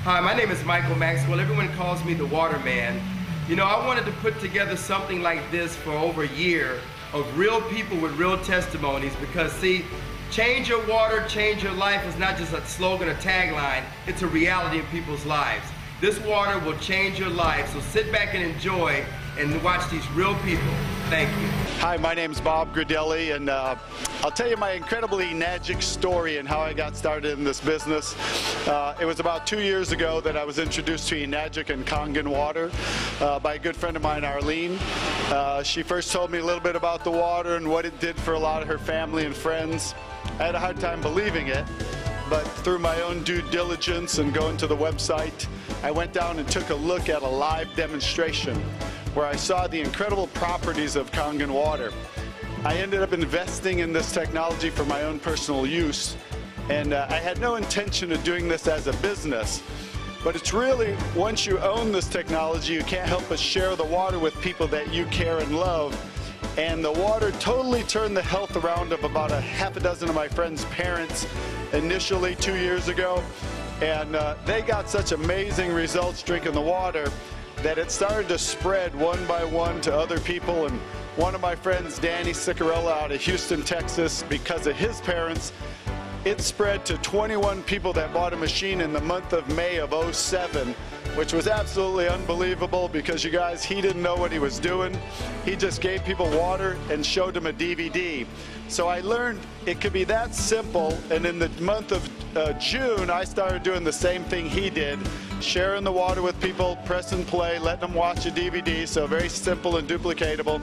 Hi, my name is Michael Maxwell. Everyone calls me the Waterman. You know, I wanted to put together something like this for over a year of real people with real testimonies because, see, change your water, change your life is not just a slogan or tagline, it's a reality in people's lives. This water will change your life, so sit back and enjoy and watch these real people. Thank you. Hi, my name's Bob Gradelli, and I'll tell you my incredibly enagic story and how I got started in this business. It was about 2 years ago that I was introduced to enagic and Kangen water by a good friend of mine, Arlene. She first told me a little bit about the water and what it did for a lot of her family and friends. I had a hard time believing it, but through my own due diligence and going to the website, I went down and took a look at a live demonstration where I saw the incredible properties of Kangen water. I ended up investing in this technology for my own personal use, and I had no intention of doing this as a business. But it's really, once you own this technology, you can't help but share the water with people that you care and love. And the water totally turned the health around of about a half a dozen of my friends' parents initially 2 years ago. And they got such amazing results drinking the water that it started to spread one by one to other people. And one of my friends, Danny Sicarella out of Houston, Texas, because of his parents, it spread to 21 people that bought a machine in the month of May of '07, which was absolutely unbelievable because, you guys, he didn't know what he was doing. He just gave people water and showed them a DVD. So I learned it could be that simple, and in the month of June, I started doing the same thing he did, sharing the water with people, press and play, letting them watch a DVD, so very simple and duplicatable.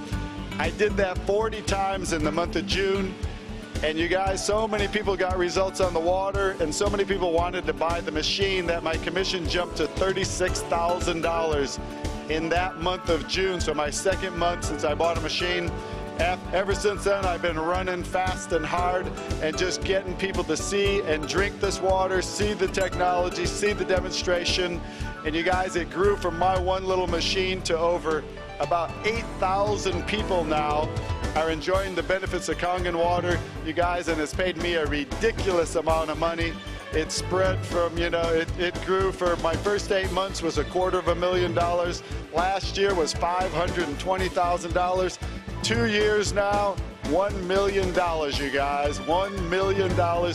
I did that 40 times in the month of June. And you guys, so many people got results on the water, and so many people wanted to buy the machine that my commission jumped to $36,000 in that month of June. So my second month since I bought a machine. Ever since then, I've been running fast and hard and just getting people to see and drink this water, see the technology, see the demonstration. And you guys, it grew from my one little machine to over about 8,000 people now are enjoying the benefits of Kangen water, you guys, and it's paid me a ridiculous amount of money. It spread from, you know, it grew for my first 8 months was $250,000. Last year was $520,000. 2 years now, $1 million, you guys. $1 million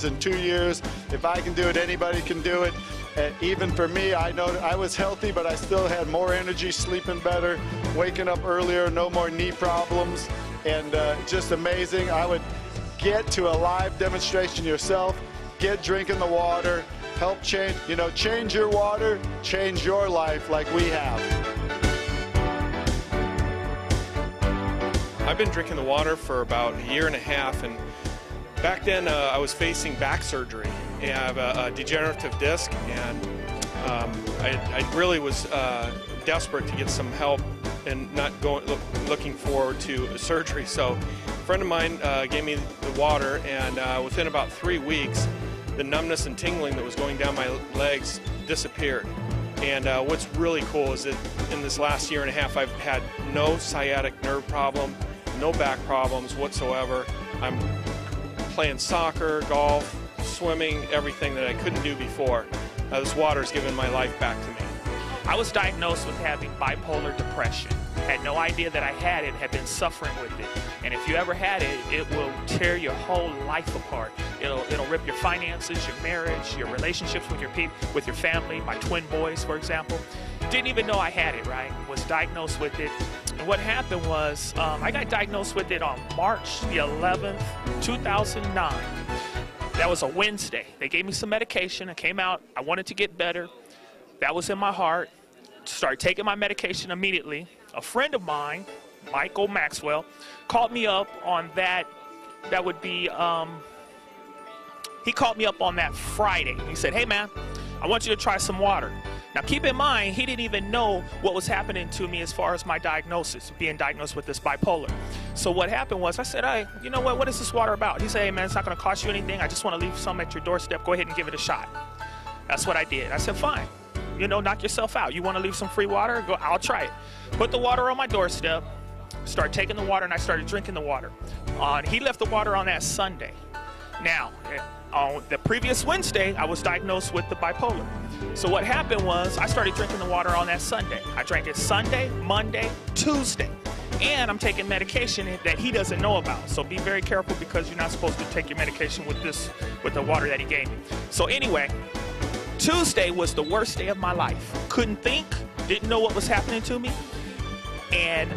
in 2 years. If I can do it, anybody can do it. And even for me, I know I was healthy, but I still had more energy, sleeping better, waking up earlier, no more knee problems, and just amazing. I would get to a live demonstration yourself, get drinking the water, help change, you know, change your water, change your life like we have. I've been drinking the water for about a year and a half, and back then I was facing back surgery. I have a degenerative disc, and I really was desperate to get some help and not looking forward to a surgery. So a friend of mine gave me the water, and within about 3 weeks, the numbness and tingling that was going down my legs disappeared. And what's really cool is that in this last year and a half, I've had no sciatic nerve problem, no back problems whatsoever. I'm playing soccer, golf, swimming, everything that I couldn't do before. This water's given my life back to me. I was diagnosed with having bipolar depression. Had no idea that I had it, had been suffering with it. And if you ever had it, it will tear your whole life apart. It'll rip your finances, your marriage, your relationships with your family, my twin boys, for example. Didn't even know I had it, right? Was diagnosed with it. And what happened was, I got diagnosed with it on March the 11th, 2009. That was a Wednesday. They gave me some medication. I came out. I wanted to get better. That was in my heart. Started taking my medication immediately. A friend of mine, Michael Maxwell, called me up on that. That would be, he called me up on that Friday. He said, hey man, I want you to try some water. Now keep in mind, he didn't even know what was happening to me as far as my diagnosis, being diagnosed with this bipolar. So what happened was I said, hey, you know what is this water about? He said, hey man, it's not gonna cost you anything. I just wanna leave some at your doorstep. Go ahead and give it a shot. That's what I did. I said, fine. You know, knock yourself out. You wanna leave some free water? Go, I'll try it. Put the water on my doorstep, start taking the water, and I started drinking the water. He left the water on that Sunday. Now, on the previous Wednesday, I was diagnosed with the bipolar. So what happened was I started drinking the water on that Sunday. I drank it Sunday, Monday, Tuesday. And I'm taking medication that he doesn't know about. So be very careful, because you're not supposed to take your medication with the water that he gave me. So anyway, Tuesday was the worst day of my life. Couldn't think, didn't know what was happening to me, and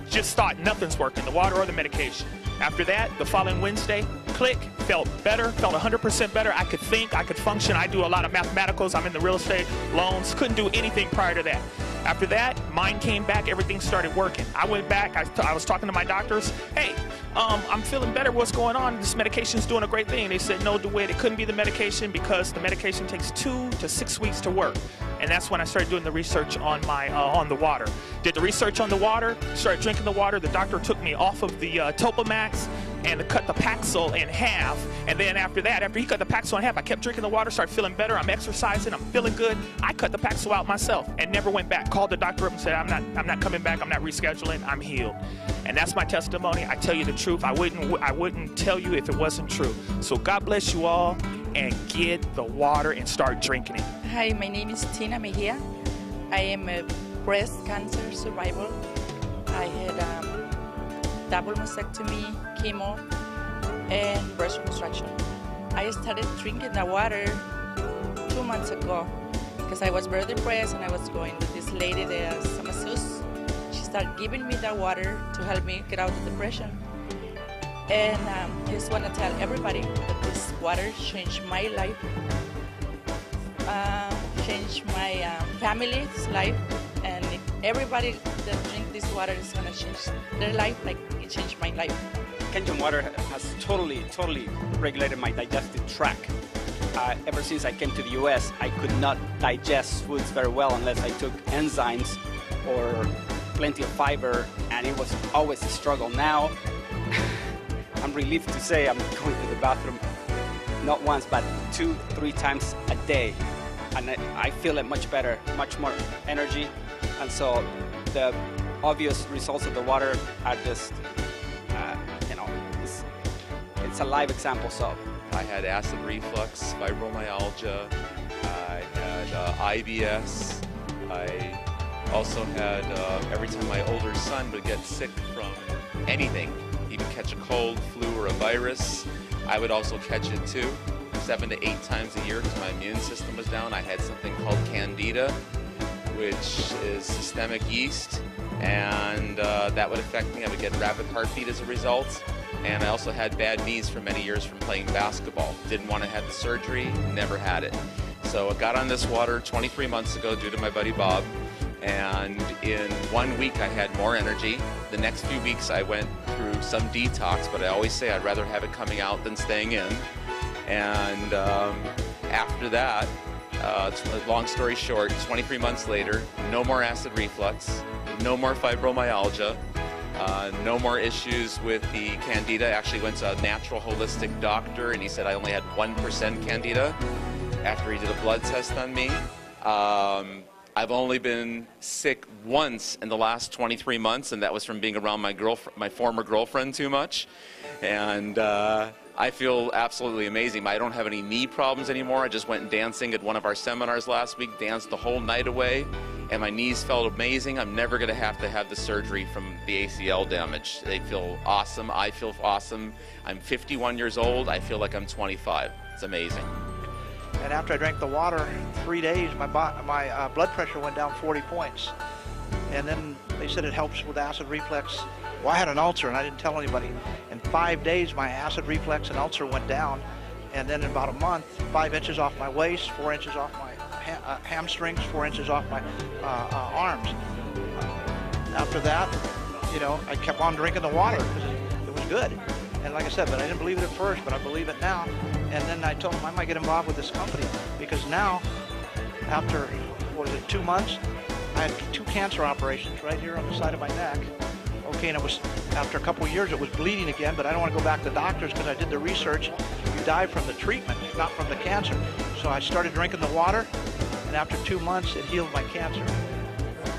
just thought nothing's working, the water or the medication. After that, the following Wednesday, click, felt better, felt 100% better. I could think, I could function. I do a lot of mathematicals. I'm in the real estate loans. Couldn't do anything prior to that. After that, mine came back. Everything started working. I went back. I was talking to my doctors. Hey, I'm feeling better. What's going on? This medication's doing a great thing. They said, no, DeWitt, it couldn't be the medication, because the medication takes 2 to 6 weeks to work. And that's when I started doing the research on my on the water. Did the research on the water, started drinking the water. The doctor took me off of the Topamax and cut the Paxil in half. And then after that, after he cut the Paxil in half, I kept drinking the water, started feeling better. I'm exercising, I'm feeling good. I cut the Paxil out myself and never went back. Called the doctor up and said, I'm not coming back, I'm not rescheduling, I'm healed. And that's my testimony. I tell you the truth. I wouldn't tell you if it wasn't true. So God bless you all, and get the water and start drinking it. Hi, my name is Tina Mejia. I am a breast cancer survivor. I had double mastectomy, chemo, and breast reconstruction. I started drinking the water 2 months ago because I was very depressed, and I was going with this lady, the masseuse. She started giving me the water to help me get out of depression. And I just want to tell everybody that this water changed my life, changed my family's life, and if everybody that drink this water is going to change their life like it changed my life. Kenyan water has totally regulated my digestive tract. Ever since I came to the US, I could not digest foods very well unless I took enzymes or plenty of fiber, and it was always a struggle. Now, I'm relieved to say I'm going to the bathroom not once, but 2-3 times a day. And I feel it much better, much more energy. And so the obvious results of the water are just, it's a live example. So I had acid reflux, fibromyalgia, I had IBS, I also had, every time my older son would get sick from anything, even catch a cold, flu, or a virus, I would also catch it too, 7 to 8 times a year, because my immune system was down. I had something called Candida, which is systemic yeast, and that would affect me. I would get rapid heartbeat as a result. And I also had bad knees for many years from playing basketball. Didn't want to have the surgery, never had it. So I got on this water 23 months ago due to my buddy Bob, and in 1 week I had more energy. The next few weeks I went through some detox, but I always say I'd rather have it coming out than staying in. And after that, long story short, 23 months later, no more acid reflux, no more fibromyalgia, no more issues with the Candida. I actually went to a natural holistic doctor, and he said I only had 1% Candida after he did a blood test on me. I've only been sick once in the last 23 months, and that was from being around my former girlfriend too much. And I feel absolutely amazing. I don't have any knee problems anymore. I just went dancing at one of our seminars last week, danced the whole night away, and my knees felt amazing. I'm never going to have the surgery from the ACL damage. They feel awesome. I feel awesome. I'm 51 years old. I feel like I'm 25. It's amazing. And after I drank the water, 3 days, my blood pressure went down 40 points. And then they said it helps with acid reflux. Well, I had an ulcer, and I didn't tell anybody. In 5 days, my acid reflux and ulcer went down. And then in about a month, 5 inches off my waist, 4 inches off my hamstrings, 4 inches off my arms. After that, I kept on drinking the water because it was good. And like I said, but I didn't believe it at first, but I believe it now. And then I told them I might get involved with this company, because now, after, 2 months, I had 2 cancer operations right here on the side of my neck. Okay, and it was, after a couple of years, it was bleeding again, but I don't want to go back to doctors because I did the research. You die from the treatment, not from the cancer. So I started drinking the water, and after 2 months, it healed my cancer.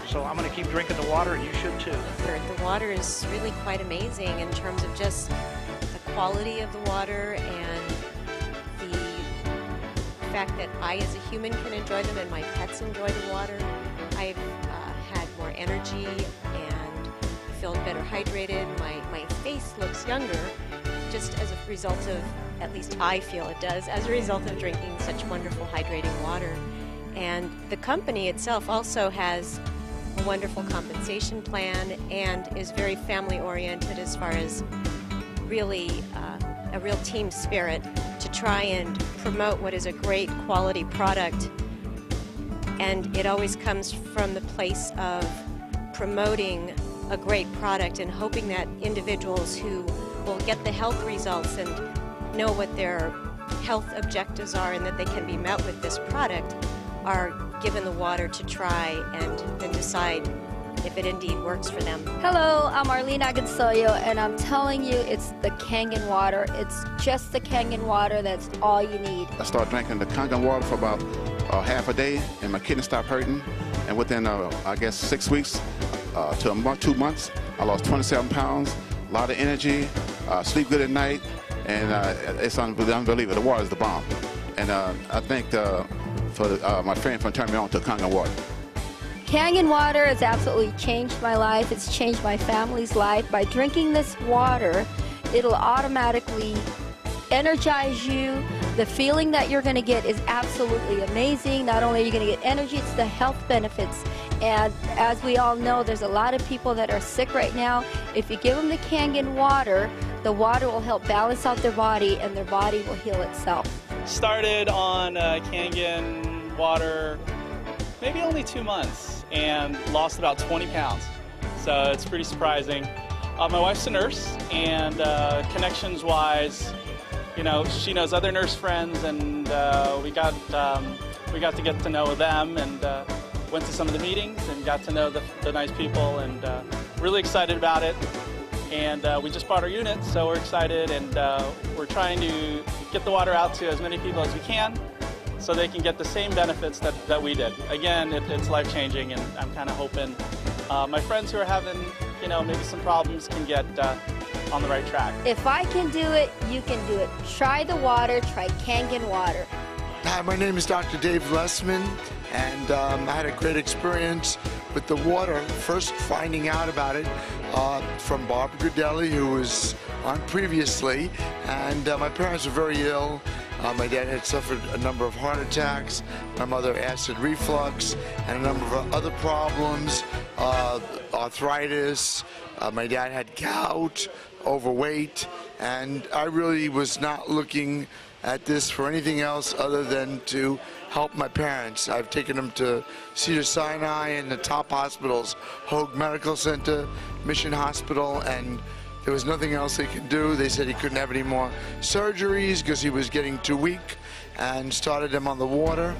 So I'm going to keep drinking the water, and you should too. The water is really quite amazing in terms of just the quality of the water and the fact that I as a human can enjoy them and my pets enjoy the water. I've had more energy and feel better hydrated. My face looks younger just as a result of, at least I feel it does, as a result of drinking such wonderful hydrating water. And the company itself also has a wonderful compensation plan and is very family oriented as far as really a real team spirit to try and promote what is a great quality product. And it always comes from the place of promoting a great product and hoping that individuals who will get the health results and know what their health objectives are and that they can be met with this product are given the water to try and then decide if it indeed works for them. Hello, I'm Arlene Agonsoyo, and I'm telling you, it's the Kangen water. It's just the Kangen water. That's all you need. I started drinking the Kangen water for about half a day, and my kidneys stopped hurting. And within, I guess, 6 weeks to a month, 2 months, I lost 27 pounds, a lot of energy, sleep good at night, and it's unbelievable. The water is the bomb. And I think for my friend for turning me on to Kangen water. Kangen water has absolutely changed my life. It's changed my family's life. By drinking this water, it'll automatically energize you. The feeling that you're going to get is absolutely amazing. Not only are you going to get energy, it's the health benefits. And as we all know, there's a lot of people that are sick right now. If you give them the Kangen water, the water will help balance out their body and their body will heal itself. Started on Kangen water maybe only 2 months and lost about 20 pounds. So it's pretty surprising. My wife's a nurse, and connections-wise, you know, she knows other nurse friends, and we got to get to know them, and went to some of the meetings and got to know the nice people, and really excited about it. And we just bought our unit, so we're excited, and we're trying to get the water out to as many people as we can so they can get the same benefits that we did. Again, it's life-changing, and I'm kind of hoping my friends who are having, you know, maybe some problems can get on the right track. If I can do it, you can do it. Try the water, try Kangen water. Hi, my name is Dr. Dave Lessman, and I had a great experience with the water, first finding out about it from Barbara Grudelli, who was on previously, and my parents were very ill. My dad had suffered a number of heart attacks, my mother acid reflux, and a number of other problems, arthritis. My dad had gout, overweight, and I really was not looking at this for anything else other than to help my parents. I've taken them to Cedars-Sinai and the top hospitals, Hoag Medical Center, Mission Hospital, and there was nothing else they could do. They said he couldn't have any more surgeries because he was getting too weak, and started him on the water.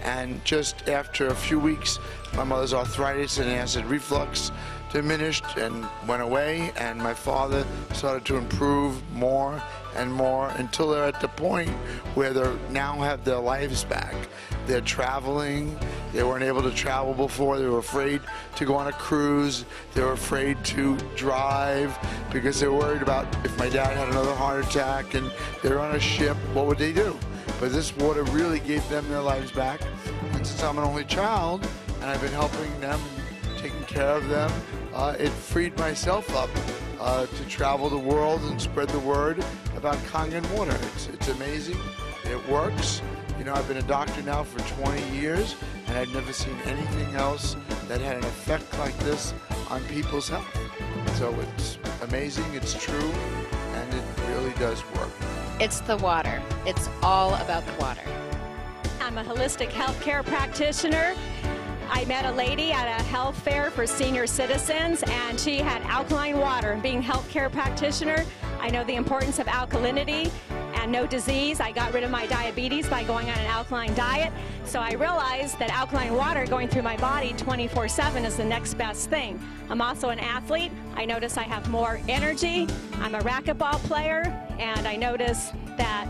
And just after a few weeks, my mother's arthritis and acid reflux diminished and went away, and my father started to improve more and more until they're at the point where they now have their lives back. They're traveling. They weren't able to travel before. They were afraid to go on a cruise. They were afraid to drive because they were worried about if my dad had another heart attack and they're on a ship, what would they do? But this water really gave them their lives back. And since I'm an only child and I've been helping them and taking care of them, it freed myself up to travel the world and spread the word about Kangen water. It's amazing. It works. You know, I've been a doctor now for 20 years, and I've never seen anything else that had an effect like this on people's health. So it's amazing, it's true, and it really does work. It's the water. It's all about the water. I'm a holistic healthcare practitioner. I met a lady at a health fair for senior citizens, and she had alkaline water. Being a healthcare practitioner, I know the importance of alkalinity and no disease. I got rid of my diabetes by going on an alkaline diet. So I realized that alkaline water going through my body 24/7 is the next best thing. I'm also an athlete. I notice I have more energy. I'm a racquetball player, and I notice that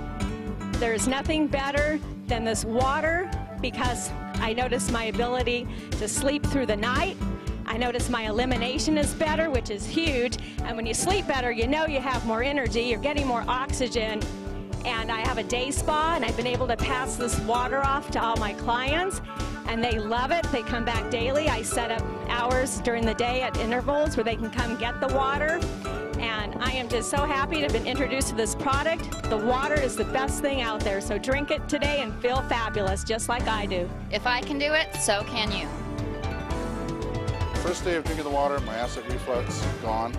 there's nothing better than this water because I notice my ability to sleep through the night. I notice my elimination is better, which is huge. And when you sleep better, you know you have more energy, you're getting more oxygen. And I have a day spa, and I've been able to pass this water off to all my clients, and they love it. They come back daily. I set up hours during the day at intervals where they can come get the water. And I am just so happy to have been introduced to this product. The water is the best thing out there, so drink it today and feel fabulous, just like I do. If I can do it, so can you. First day of drinking the water, my acid reflux gone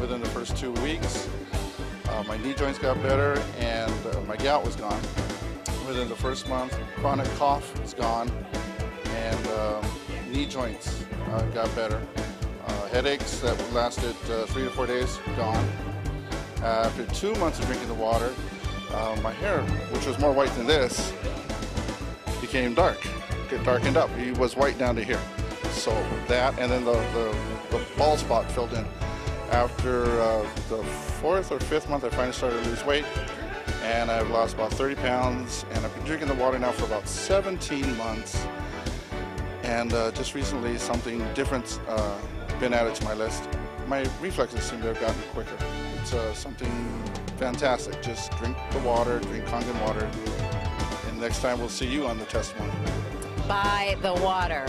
within the first 2 weeks. My knee joints got better, and my gout was gone within the first month. Chronic cough is gone, and knee joints got better. Headaches that lasted 3 to 4 days, gone. After 2 months of drinking the water, my hair, which was more white than this, became dark. It darkened up. It was white down to here. So that, and then the bald spot filled in. After the 4th or 5th month, I finally started to lose weight, and I've lost about 30 pounds, and I've been drinking the water now for about 17 months. And just recently, something different's been added to my list. My reflexes seem to have gotten quicker. It's something fantastic. Just drink the water, drink Kangen water, and next time we'll see you on the testimony. Buy the water.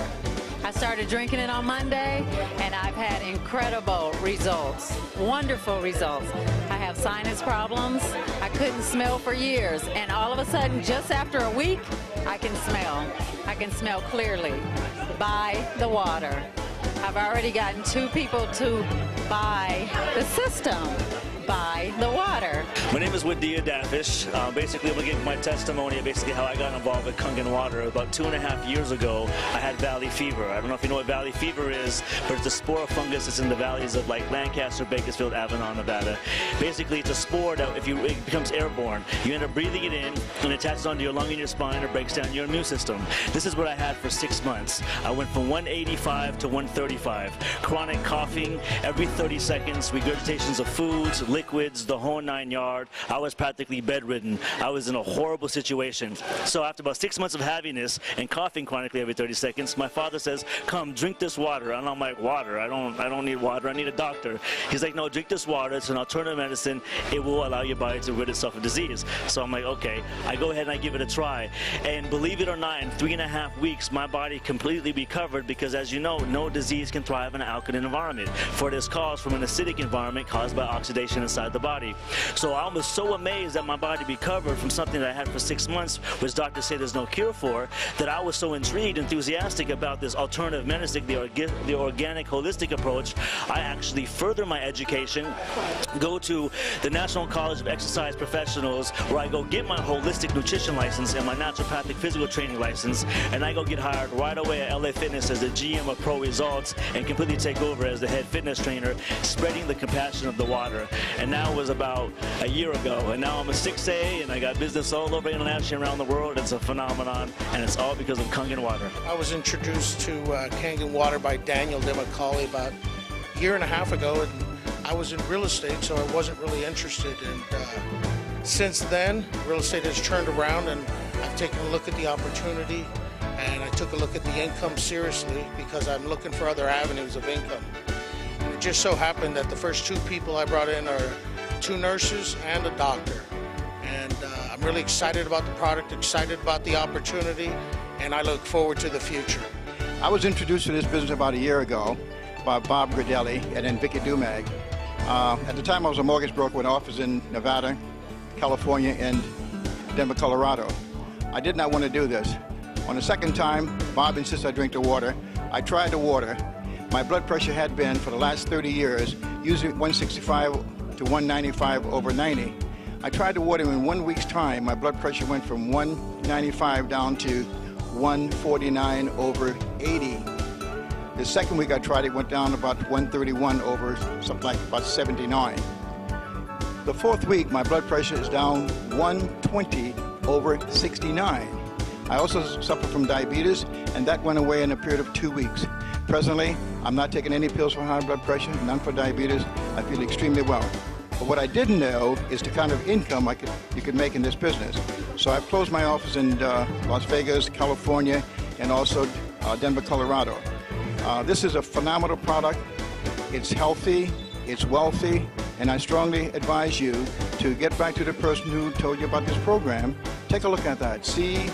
I started drinking it on Monday, and I've had incredible results, wonderful results. I have sinus problems. I couldn't smell for years, and all of a sudden, just after a week, I can smell. I can smell clearly. Buy the water. I've already gotten 2 people to buy the system. Buy the water. My name is Wadia Dafish. Basically, I'm going to give my testimony of basically how I got involved with Kangen water. About 2.5 years ago, I had valley fever. I don't know if you know what valley fever is, but it's a spore fungus that's in the valleys of like Lancaster, Bakersfield, Avalon, Nevada. Basically, it's a spore that it becomes airborne. You end up breathing it in, and it attaches onto your lung and your spine or breaks down your immune system. This is what I had for 6 months. I went from 185 to 135. Chronic coughing every 30 seconds, regurgitations of foods, liquids, the whole 9 yards. I was practically bedridden. I was in a horrible situation. So after about 6 months of having this and coughing chronically every 30 seconds, my father says, "Come, drink this water." And I'm like, "Water? I don't need water. I need a doctor." He's like, "No, drink this water. It's an alternative medicine. It will allow your body to rid itself of disease." So I'm like, okay. I go ahead and I give it a try. And believe it or not, in 3.5 weeks, my body completely recovered because, as you know, no disease can thrive in an alkaline environment. For it is caused from an acidic environment caused by oxidation inside the body. So I was so amazed that my body recovered from something that I had for 6 months, which doctors say there's no cure for, that I was so intrigued, enthusiastic about this alternative medicine, the organic, holistic approach. I actually further my education, go to the National College of Exercise Professionals, where I go get my holistic nutrition license and my naturopathic physical training license, and I go get hired right away at LA Fitness as the GM of Pro Results and completely take over as the head fitness trainer, spreading the compassion of the water. And now was about a year ago, and now I'm a 6A, and I got business all over internationally around the world. It's a phenomenon, and it's all because of Kangen water. I was introduced to Kangen water by Daniel DeMcCauley about a year and a half ago, and I was in real estate, so I wasn't really interested. And since then, real estate has turned around, and I've taken a look at the opportunity, and I took a look at the income seriously because I'm looking for other avenues of income. And it just so happened that the first 2 people I brought in are 2 nurses and a doctor. And I'm really excited about the product, excited about the opportunity, and I look forward to the future. I was introduced to this business about a year ago by Bob Gridelli and then Vicky Dumag. At the time, I was a mortgage broker with an office in Nevada, California, and Denver, Colorado. I did not want to do this. On the second time, Bob insisted I drink the water. I tried the water. My blood pressure had been, for the last 30 years, usually 165 to 195 over 90. I tried the water, and in 1 week's time, my blood pressure went from 195 down to 149 over 80. The second week I tried it, went down about 131 over something like about 79. The 4th week, my blood pressure is down 120 over 69. I also suffer from diabetes, and that went away in a period of 2 weeks. Presently, I'm not taking any pills for high blood pressure, none for diabetes. I feel extremely well. But what I didn't know is the kind of income you could make in this business. So I've closed my office in Las Vegas, California, and also Denver, Colorado. This is a phenomenal product. It's healthy, it's wealthy, and I strongly advise you to get back to the person who told you about this program. Take a look at that. See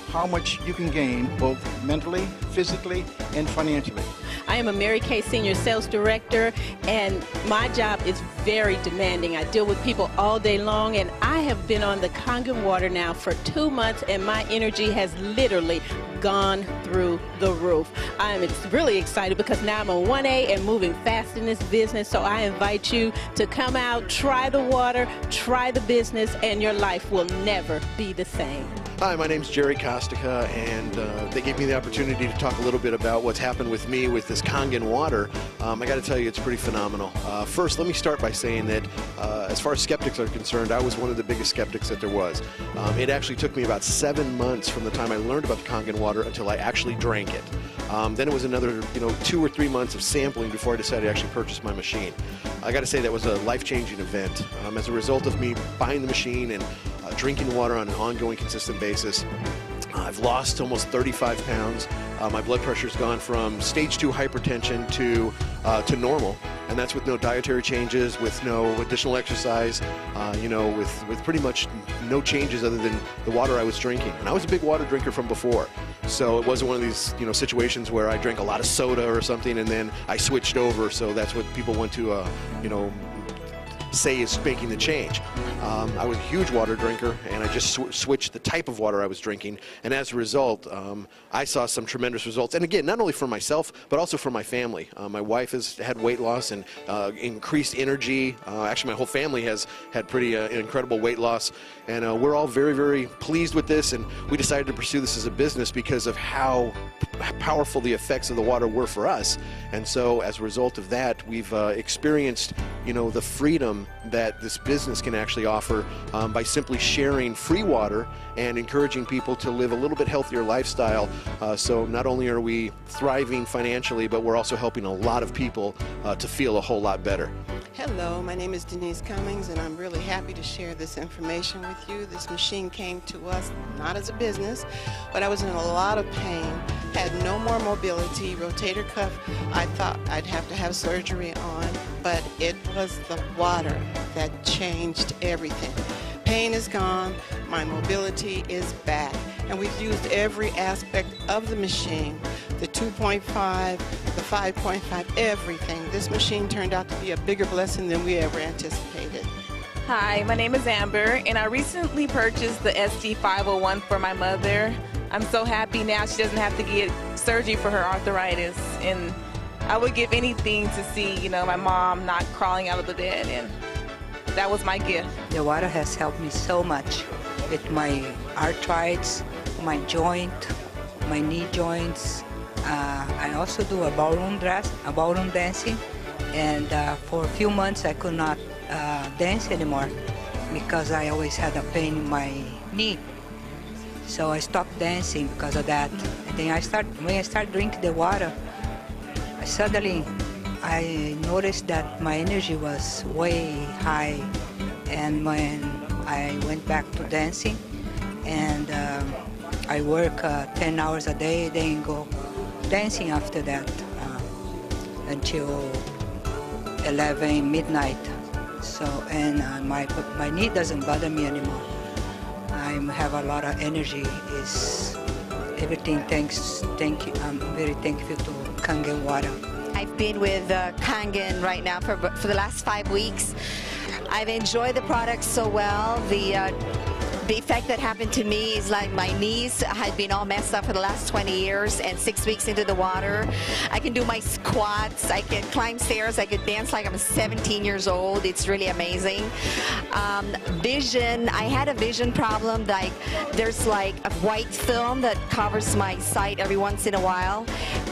how much you can gain both mentally, physically, and financially. I am a Mary Kay Senior Sales Director, and my job is very demanding. I deal with people all day long, and I have been on the Kangen water now for 2 months, and my energy has literally gone through the roof. I am really excited because now I'm a 1A and moving fast in this business, so I invite you to come out, try the water, try the business, and your life will never be the same. Hi, my name's Jerry Kostica, and they gave me the opportunity to talk a little bit about what's happened with me with this Kangen water. I got to tell you, it's pretty phenomenal. First, let me start by saying that as far as skeptics are concerned, I was one of the biggest skeptics that there was. It actually took me about 7 months from the time I learned about the Kangen water until I actually drank it. Then it was another 2 or 3 months of sampling before I decided to actually purchase my machine. I got to say that was a life-changing event. As a result of me buying the machine and drinking water on an ongoing, consistent basis, I've lost almost 35 pounds. My blood pressure's gone from stage 2 hypertension to normal, and that's with no dietary changes, with no additional exercise, with pretty much no changes other than the water I was drinking. And I was a big water drinker from before, so it wasn't one of these situations where I drank a lot of soda or something and then I switched over. So that's what people want to say is making the change. I was a huge water drinker, and I just switched the type of water I was drinking, and as a result, I saw some tremendous results. And again, not only for myself, but also for my family. My wife has had weight loss and increased energy. Actually, my whole family has had pretty incredible weight loss, and we're all very, very pleased with this, and we decided to pursue this as a business because of how powerful the effects of the water were for us. And so as a result of that, we've experienced the freedom that this business can actually offer by simply sharing free water and encouraging people to live a little bit healthier lifestyle. So not only are we thriving financially, but we're also helping a lot of people to feel a whole lot better. Hello, my name is Denise Cummings, and I'm really happy to share this information with you. This machine came to us not as a business, but I was in a lot of pain, had no more mobility, rotator cuff. I thought I'd have to have surgery on, but it was the water that changed everything. Pain is gone, my mobility is back, and we've used every aspect of the machine, the 2.5, the 5.5, everything. This machine turned out to be a bigger blessing than we ever anticipated. Hi, my name is Amber, and I recently purchased the ST501 for my mother. I'm so happy now she doesn't have to get surgery for her arthritis, and I would give anything to see, my mom not crawling out of the bed, and that was my gift. The water has helped me so much with my arthritis, my joint, my knee joints. I also do a ballroom dancing, and for a few months I could not dance anymore because I always had a pain in my knee. So I stopped dancing because of that. And then when I started drinking the water, suddenly I noticed that my energy was way high, and when I went back to dancing, and I work 10 hours a day, then go dancing after that until 11 midnight. So, and my knee doesn't bother me anymore. I have a lot of energy. Is everything thank you. I'm very thankful to Kangen water. I've been with Kangen right now for the last 5 weeks. I've enjoyed the product so well. The effect that happened to me is like my knees had been all messed up for the last 20 years, and 6 weeks into the water, I can do my squats, I can climb stairs, I could dance like I'm 17 years old. It's really amazing. Vision, I had a vision problem. Like there's like a white film that covers my sight every once in a while,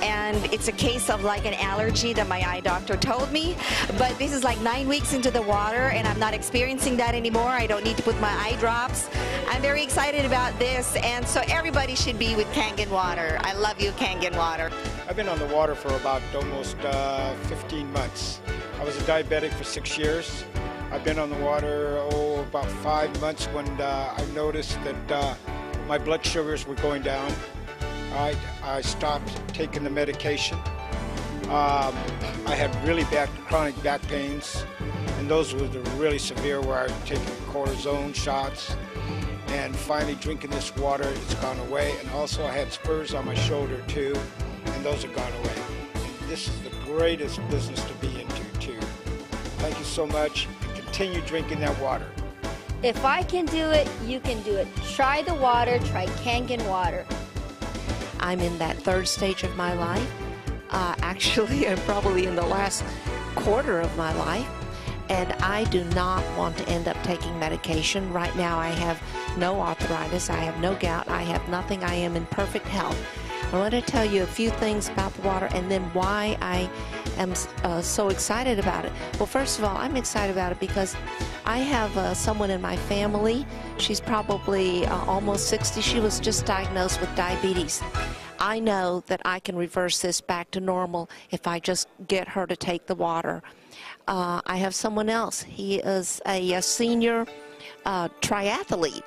and it's a case of like an allergy that my eye doctor told me. But this is like 9 weeks into the water, and I'm not experiencing that anymore. I don't need to put my eye drops. I'm very excited about this, and so everybody should be with Kangen water. I love you, Kangen water. I've been on the water for about almost 15 months. I was a diabetic for 6 years. I've been on the water, about 5 months when I noticed that my blood sugars were going down. I stopped taking the medication, I had really bad chronic back pains, and those were the really severe where I was taking cortisone shots. And finally drinking this water, it's gone away. And also I had spurs on my shoulder too, and those have gone away. And this is the greatest business to be into too. Thank you so much, and continue drinking that water. If I can do it, you can do it. Try the water, try Kangen water. I'm in that third stage of my life. Actually, I'm probably in the last quarter of my life, and I do not want to end up taking medication. Right now, I have no arthritis, I have no gout, I have nothing. I am in perfect health. I want to tell you a few things about the water and then why I am so excited about it. Well, first of all, I'm excited about it because I have someone in my family. She's probably almost 60. She was just diagnosed with diabetes. I know that I can reverse this back to normal if I just get her to take the water. I have someone else. He is a senior triathlete,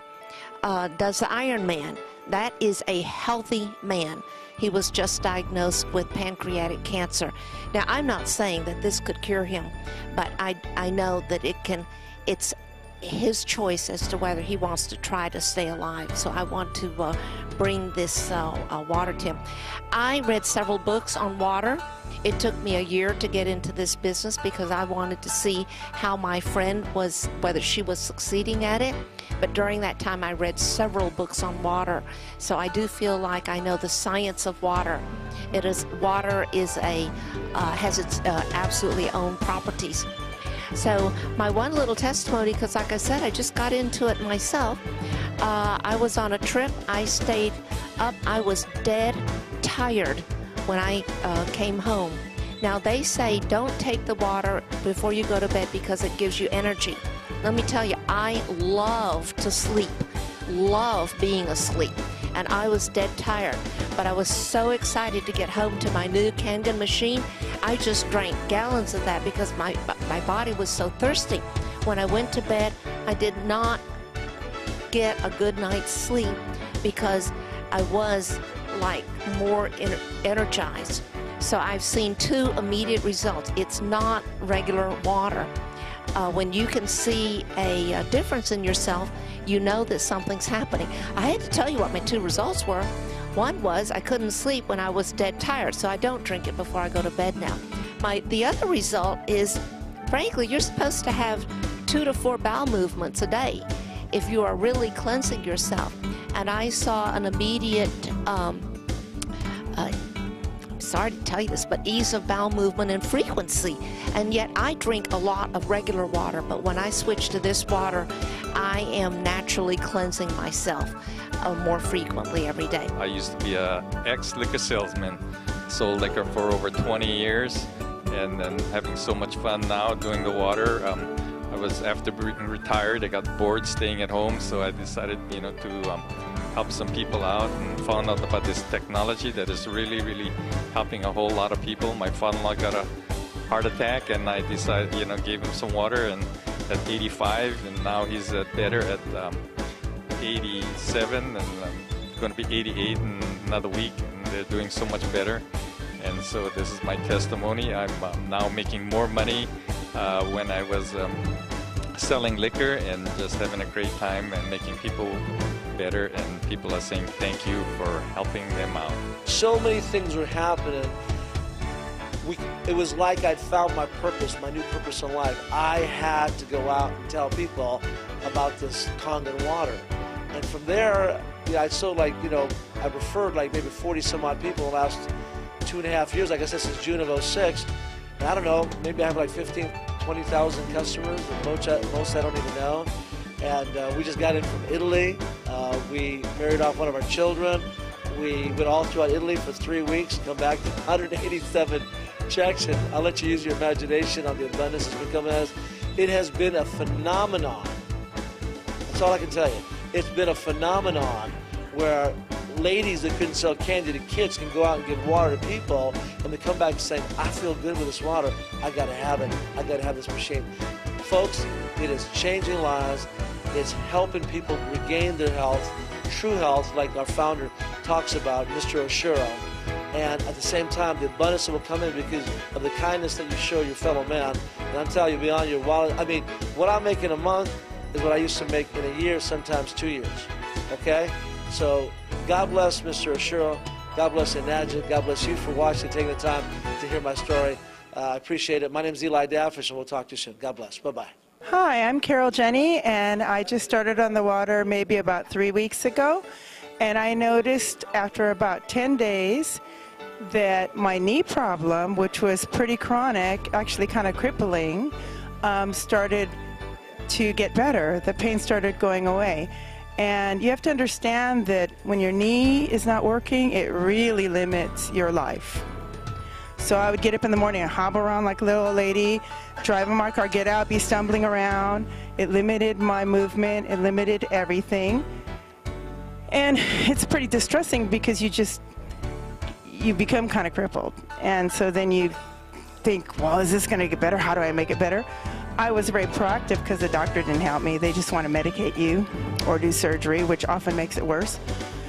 does the Ironman. That is a healthy man. He was just diagnosed with pancreatic cancer. Now, I'm not saying that this could cure him, but I know that it's his choice as to whether he wants to try to stay alive. So I want to bring this water to him. I read several books on water. It took me a year to get into this business because I wanted to see how my friend was, whether she was succeeding at it. But during that time, I read several books on water. So I do feel like I know the science of water. Water has its absolutely own properties. So my one little testimony, because like I said, I just got into it myself. I was on a trip. I stayed up. I was dead tired when I came home. Now they say don't take the water before you go to bed because it gives you energy. Let me tell you, I love to sleep, love being asleep, and I was dead tired. But I was so excited to get home to my new Kangen machine. I just drank gallons of that because my body was so thirsty. When I went to bed, I did not get a good night's sleep because I was like more energized. So I've seen two immediate results. It's not regular water. When you can see a difference in yourself, you know that something's happening. I had to tell you what my two results were. One was I couldn't sleep when I was dead tired, so I don't drink it before I go to bed now. The other result is, frankly, you're supposed to have 2 to 4 bowel movements a day if you are really cleansing yourself. And I saw an immediate, I'm sorry to tell you this, but ease of bowel movement and frequency. And yet I drink a lot of regular water, but when I switch to this water, I am naturally cleansing myself more frequently every day. I used to be an ex-liquor salesman, sold liquor for over 20 years, and then having so much fun now doing the water. After being retired, I got bored staying at home, so I decided, to help some people out and found out about this technology that is really, really helping a whole lot of people. My father-in-law got a heart attack, and I decided, gave him some water, and at 85, and now he's better at 87, and going to be 88 in another week, and they're doing so much better. And so this is my testimony. I'm now making more money when I was selling liquor and just having a great time and making people better, and people are saying thank you for helping them out. So many things were happening. It was like I'd found my purpose, my new purpose in life. I had to go out and tell people about this Kangen water. And from there, I referred like maybe 40 some odd people in the last 2.5 years, like I said, since June of 06. And I don't know, maybe I have like 15, 20,000 customers, most I don't even know. And we just got in from Italy. We married off one of our children. We went all throughout Italy for 3 weeks, come back to 187 checks, and I'll let you use your imagination on the abundance that's been coming at us. It has been a phenomenon. That's all I can tell you. It's been a phenomenon where ladies that couldn't sell candy to kids can go out and give water to people, and they come back saying, I feel good with this water. I got to have it. I got to have this machine. Folks, it is changing lives. It's helping people regain their health, true health, like our founder talks about, Mr. Oshiro. and at the same time, the abundance will come in because of the kindness that you show your fellow man. And I'm telling you, beyond your wallet, I mean, what I make in a month is what I used to make in a year, sometimes 2 years. Okay? So God bless Mr. Ashura. God bless Enadja. God bless you for watching, taking the time to hear my story. I appreciate it. My name is Eli Dafish, and we'll talk to you soon. God bless. Bye-bye. Hi, I'm Carol Jenny, and I just started on the water maybe about 3 weeks ago. And I noticed after about 10 days that my knee problem, which was pretty chronic, actually kind of crippling, started to get better. The pain started going away. And you have to understand that when your knee is not working, it really limits your life. So I would get up in the morning and hobble around like a little old lady, drive in my car, get out, be stumbling around. It limited my movement. It limited everything. And it's pretty distressing because you become kind of crippled. And so then you think, well, is this going to get better? How do I make it better? I was very proactive because the doctor didn't help me. They just want to medicate you or do surgery, which often makes it worse.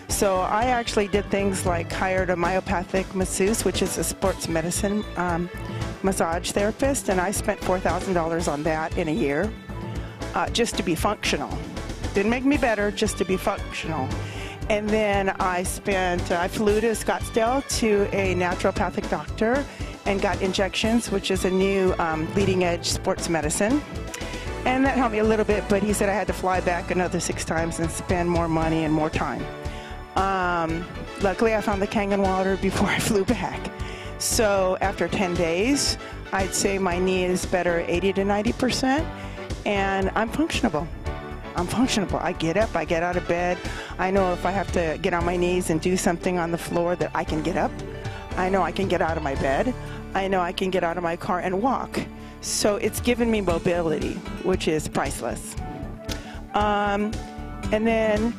So I actually did things like hired a myopathic masseuse, which is a sports medicine massage therapist, and I spent $4,000 on that in a year just to be functional. Didn't make me better, just to be functional. And then I flew to Scottsdale to a naturopathic doctor and got injections, which is a new leading edge sports medicine. And that helped me a little bit, but he said I had to fly back another 6 times and spend more money and more time. Luckily, I found the Kangen water before I flew back. So after 10 days, I'd say my knee is better 80 to 90%, and I'm functionable. I get up, I get out of bed. I know if I have to get on my knees and do something on the floor that I can get up. I know I can get out of my bed. I know I can get out of my car and walk. So it's given me mobility, which is priceless. And then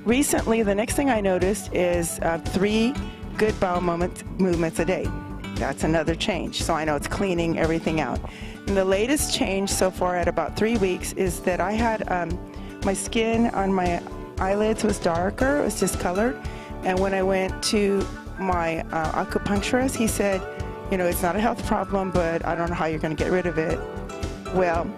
recently, the next thing I noticed is 3 good bowel movements a day. That's another change. So I know it's cleaning everything out. And the latest change so far at about 3 weeks is that I had my skin on my eyelids was darker, it was discolored. And when I went to my acupuncturist, he said, you know, it's not a health problem, but I don't know how you're going to get rid of it. Well,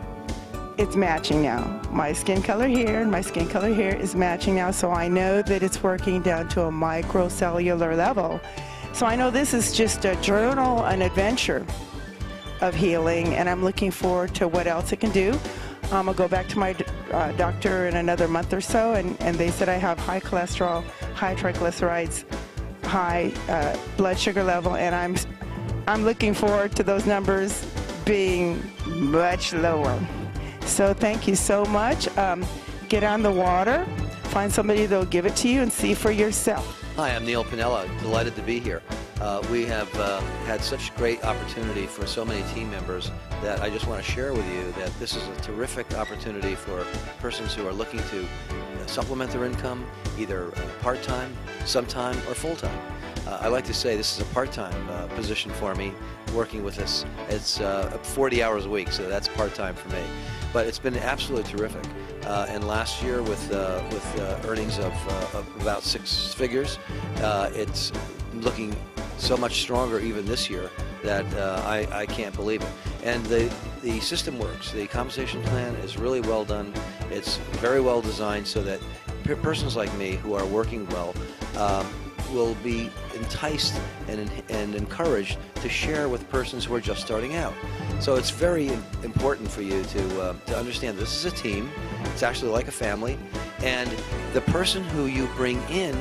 it's matching now. My skin color here and my skin color here is matching now, so I know that it's working down to a microcellular level. So I know this is just a journal, an adventure of healing, and I'm looking forward to what else it can do. I'm going to go back to my doctor in another month or so, and they said I have high cholesterol, high triglycerides, high blood sugar level, and I'm looking forward to those numbers being much lower. So thank you so much. Get on the water, find somebody that'll give it to you, and see for yourself. Hi, I'm Neil Pinella. Delighted to be here. We have had such great opportunity for so many team members that I just want to share with you that this is a terrific opportunity for persons who are looking to supplement their income, either part-time, sometime, or full-time. I like to say this is a part-time position for me, working with us. It's 40 hours a week, so that's part-time for me. But it's been absolutely terrific. And last year, with earnings of about 6 figures, it's looking so much stronger even this year that I can't believe it. And the system works. The compensation plan is really well done. It's very well designed so that persons like me who are working well will be enticed and encouraged to share with persons who are just starting out. So it's very important for you to understand this is a team. It's actually like a family, and the person who you bring in,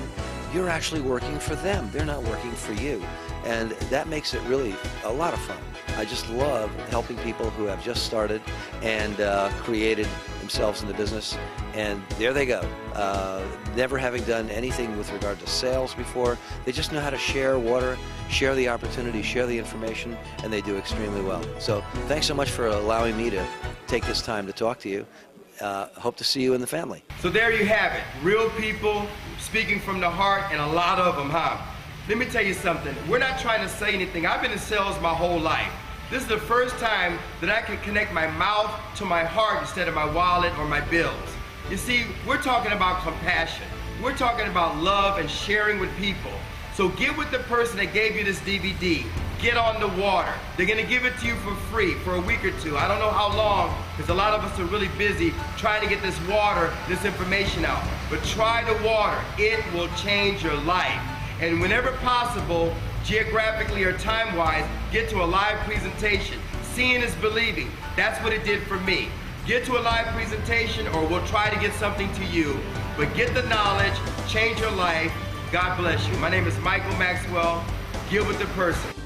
you're actually working for them. They're not working for you, and that makes it really a lot of fun. I just love helping people who have just started and created themselves in the business, and there they go. Never having done anything with regard to sales before, they just know how to share water, share the opportunity, share the information, and they do extremely well. So thanks so much for allowing me to take this time to talk to you. Hope to see you in the family. So there you have it. Real people speaking from the heart, and a lot of them, huh? Let me tell you something. We're not trying to say anything. I've been in sales my whole life. This is the first time that I can connect my mouth to my heart instead of my wallet or my bills. You see, we're talking about compassion. We're talking about love and sharing with people. So get with the person that gave you this DVD. Get on the water. They're going to give it to you for free for a week or two. I don't know how long, because a lot of us are really busy trying to get this water, this information out. But try the water. It will change your life. And whenever possible, geographically or time-wise, get to a live presentation. Seeing is believing. That's what it did for me. Get to a live presentation, or we'll try to get something to you. But get the knowledge, change your life. God bless you. My name is Michael Maxwell. Get with the person.